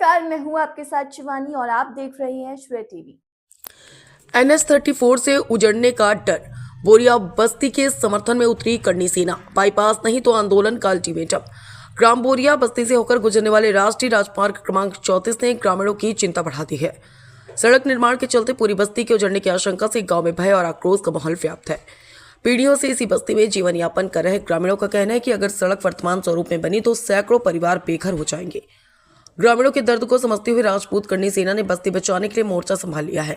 नमस्कार, मैं हूं आपके साथ शिवानी और आप देख रहे हैं श्रेय टीवी। NH-34 से उजड़ने का डर, बोरिया बस्ती के समर्थन में उतरी करनी सेना, बाईपास नहीं तो आंदोलन का अल्टीमेटम। ग्राम बोरिया बस्ती से होकर गुजरने वाले राष्ट्रीय राजमार्ग क्रमांक 34 ने ग्रामीणों की चिंता बढ़ा दी है। सड़क निर्माण के चलते पूरी बस्ती के उजड़ने की आशंका से गांव में भय और आक्रोश का माहौल व्याप्त है। पीढ़ियों से इसी बस्ती में जीवन यापन कर रहे ग्रामीणों का कहना है कि अगर सड़क वर्तमान स्वरूप में बनी तो सैकड़ों परिवार बेघर हो जाएंगे। ग्रामीणों के दर्द को समझते हुए राजपूत करनी सेना ने बस्ती बचाने के लिए मोर्चा संभाल लिया है।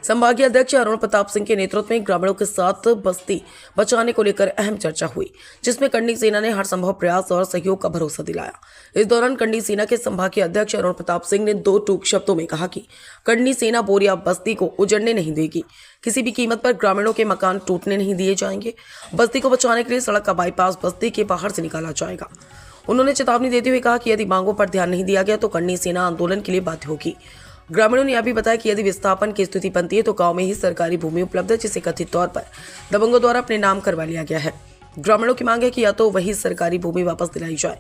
संभागीय अध्यक्ष अरुण प्रताप सिंह के नेतृत्व में ग्रामीणों के साथ बस्ती बचाने को लेकर अहम चर्चा हुई, जिसमें करनी सेना ने हर संभव प्रयास और सहयोग का भरोसा दिलाया। इस दौरान करनी सेना के संभागीय अध्यक्ष अरुण प्रताप सिंह ने दो टूक शब्दों में कहा कि करनी सेना बोरिया बस्ती को उजड़ने नहीं देगी, किसी भी कीमत पर ग्रामीणों के मकान टूटने नहीं दिए जाएंगे। बस्ती को बचाने के लिए सड़क का बाईपास बस्ती के बाहर से निकाला जाएगा। उन्होंने चेतावनी देते हुए कहा कि यदि मांगों पर ध्यान नहीं दिया गया तो करनी सेना आंदोलन के लिए बाध्य होगी। ग्रामीणों ने यह भी बताया कि यदि विस्थापन की स्थिति बनती है तो गांव में ही सरकारी भूमि उपलब्ध है, जिसे कथित तौर पर दबंगों द्वारा अपने नाम करवा लिया गया है। ग्रामीणों की मांग है कि या तो वही सरकारी भूमि वापस दिलाई जाए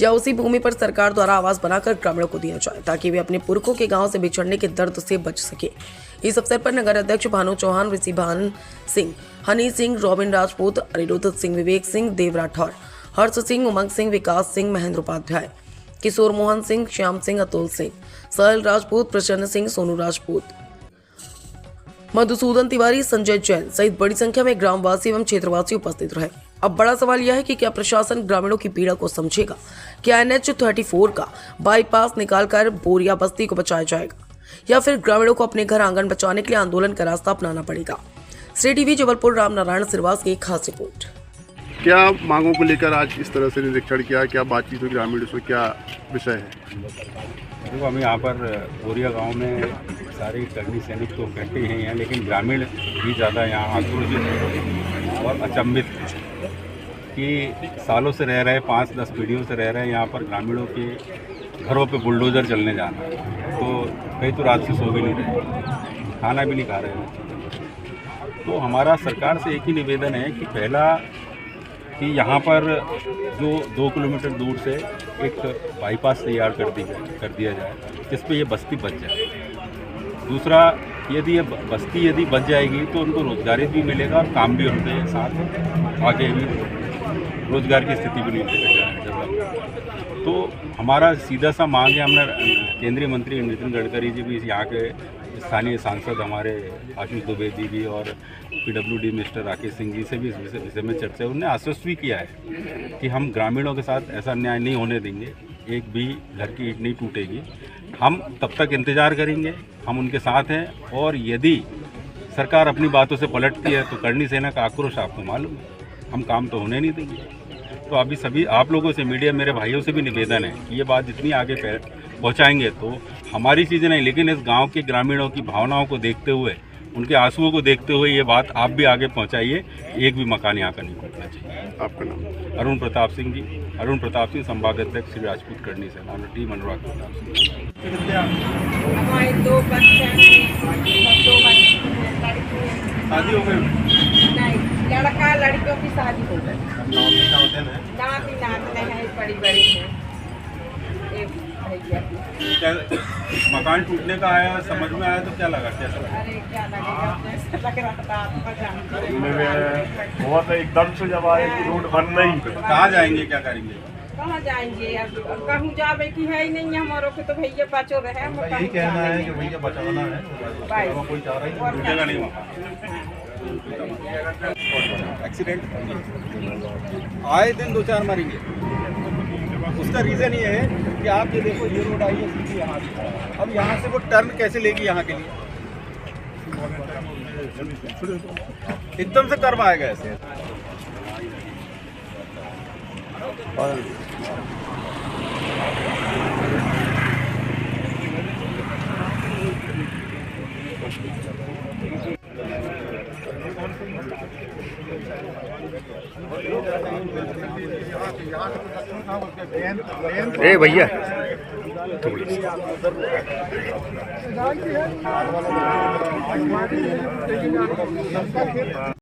या उसी भूमि पर सरकार द्वारा आवास बनाकर ग्रामीणों को दिया जाए, ताकि वे अपने पुरखों के गाँव से बिछड़ने के दर्द से बच सके। इस अवसर पर नगर अध्यक्ष भानु चौहान, ऋषि भान सिंह, हनी सिंह, रॉबिन राजपूत, अनिरुद्ध सिंह, विवेक सिंह, देव राठौर, हर्ष सिंह, उमंग सिंह, विकास सिंह, महेंद्र उपाध्याय, किशोर मोहन सिंह, श्याम सिंह, अतुल सिंह, सहल राजपूत, प्रसन्न सिंह, सोनू राजपूत, मधुसूदन तिवारी, संजय जैन सहित बड़ी संख्या में ग्रामवासी एवं क्षेत्रवासी उपस्थित रहे। अब बड़ा सवाल यह है कि क्या प्रशासन ग्रामीणों की पीड़ा को समझेगा? क्या NH-34 का बाईपास निकालकर बोरिया बस्ती को बचाया जाएगा या फिर ग्रामीणों को अपने घर आंगन बचाने के लिए आंदोलन का रास्ता अपनाना पड़ेगा? श्रेय टीवी जबलपुर, रामनारायण सिरवास की एक खास रिपोर्ट। क्या मांगों को लेकर आज इस तरह से निरीक्षण किया, क्या बातचीत हुई ग्रामीणों से, क्या विषय है? देखो, हम यहाँ पर बोरिया गांव में सारे करनी सैनिक तो इकट्ठे हैं यहाँ, लेकिन ग्रामीण भी ज़्यादा यहाँ आक्रोशित और अचंभित कि सालों से रह रहे, 5-10 पीढ़ियों से रह रहे हैं यहाँ पर। ग्रामीणों के घरों पे बुलडोज़र चलने जाना, तो कई तो रात से सो भी नहीं रहे, खाना भी नहीं खा रहे हैं। तो हमारा सरकार से एक ही निवेदन है कि पहला कि यहाँ पर जो 2 किलोमीटर दूर से एक बाईपास तैयार कर दिया जाए, जिस पे ये बस्ती बच जाए। दूसरा, यदि ये बस्ती बच जाएगी तो उनको रोजगारी भी मिलेगा और काम भी उनके साथ आगे भी रोजगार की स्थिति भी नहीं देगा। तो हमारा सीधा सा मांग है, हमने केंद्रीय मंत्री नितिन गडकरी जी भी, यहाँ के स्थानीय सांसद हमारे आशीष द्विवेदी भी और PWD मिस्टर राकेश सिंह जी से भी इस विषय में चर्चा। उन्होंने आश्वस्त भी किया है कि हम ग्रामीणों के साथ ऐसा अन्याय नहीं होने देंगे, एक भी घर की ईंट नहीं टूटेगी। हम तब तक इंतज़ार करेंगे, हम उनके साथ हैं। और यदि सरकार अपनी बातों से पलटती है तो करनी सेना का आक्रोश आपको मालूम है, हम काम तो होने नहीं देंगे। तो अभी सभी आप लोगों से, मीडिया, मेरे भाइयों से भी निवेदन है कि ये बात जितनी आगे पहुँचाएंगे तो हमारी चीज़ें नहीं, लेकिन इस गांव के ग्रामीणों की भावनाओं को देखते हुए, उनके आंसुओं को देखते हुए ये बात आप भी आगे पहुंचाइए। एक भी मकान यहाँ का नहीं टूटना चाहिए। आपका नाम? अरुण प्रताप सिंह जी, अरुण प्रताप सिंह, संभाग अध्यक्ष श्री राजपूत करनी सेना, टीम अनुराग प्रताप सिंह। हमारे 2 बच्चे हैं, 2 शादी हो गई? नहीं, लड़का लड़कियों की शादी हो गई। नाती नातने हैं, बड़ी हैं। एक भैया मकान टूटने का आया, समझ में आया तो क्या लगा? कैसा? अरे क्या लगेगा, लग रहा था हुआ था एकदम से, जब आए कि रोड बन नहीं। कहाँ जाएंगे, क्या करेंगे? कहाँ जाएंगे? अब कहूँ जावे की है ही नहीं हमारों के, तो भैया बचो रहे। यही कहना है कि भैया बचाना है, कोई चाह रही टूटेगा नहीं मकान। एक्सीडेंट आए दिन 2-4 मरेंगे। उसका रीज़न ये है कि आप ये देखो, ये रोड आई है सीधी यहाँ से, अब यहाँ से वो टर्न कैसे लेगी यहाँ के लिए? एकदम से कर्व आएगा ऐसे। ए भैया